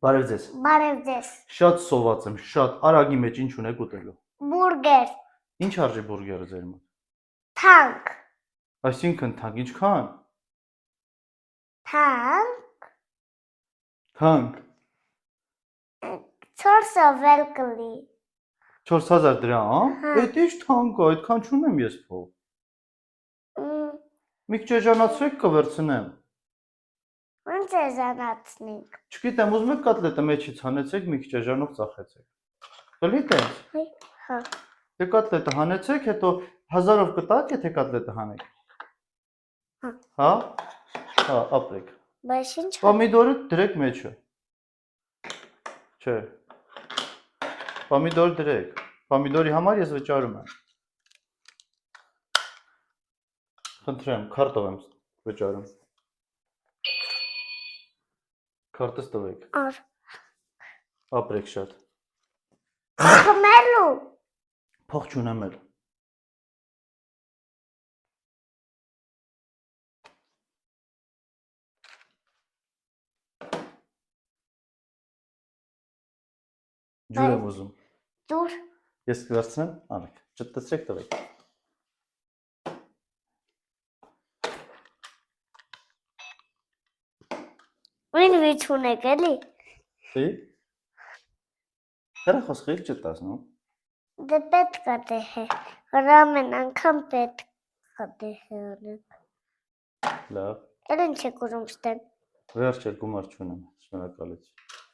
Բարև ձեզ։ Բարև ձեզ։ Շատ սոված եմ, շատ արագի մեջ ինչ ունեք ուտելու։ Բուրգեր, Ինչ արժի բուրգերը ձեր մոտ։ թանկ, Այսինքն թանկ ինչքան։ թանկ, Թանկ 400 էլ կլի։ 4000 դրամ։ Հա։ Էդ ինչ թանկ է, այդքան չունեմ ես փող։ Մի քիչ էժանացրեք կվերցնեմ։ Ոնց է զանացնենք։ Չգիտեմ, ուզում եք կոտլետը մեջից հանեցեք, մի քիչ էժանով ծախեցեք։ Կլի տենց։ Հա։ Դե կոտլետը հանեցեք, հետո 1000-ով կտաք, եթե կոտլետը հանեք։ Հա։ Հա, ապրեք։ Բայց ինչ։ Պոմիդորը դրեք մեջը։ Չէ։ Պոմիդոր դրեք։ Պոմիդորի համար ես վճարում եմ։ Խնդրեմ, քարտով եմ վճարում։ Քարտս տվեք։ Ար։ Ապրեք շատ։ Խմելու։ Փող չունեմ էլ։ Ջուր եմ ուզում։ Ջուր։ Ես կվերցնեմ, արեք, ճտտեցրեք տվեք։ Ին վիճ ունեք էլի։ Ի՞։ Հեռախոս խիղճ չտասնում։ Դե պետք է դեհե։ Ամեն անգամ պետք է դեհե անենք։ Լավ։ Էլ ինչ եք ուզում ստեմ։ Վերջ է գումար չունեմ, շնորհակալություն։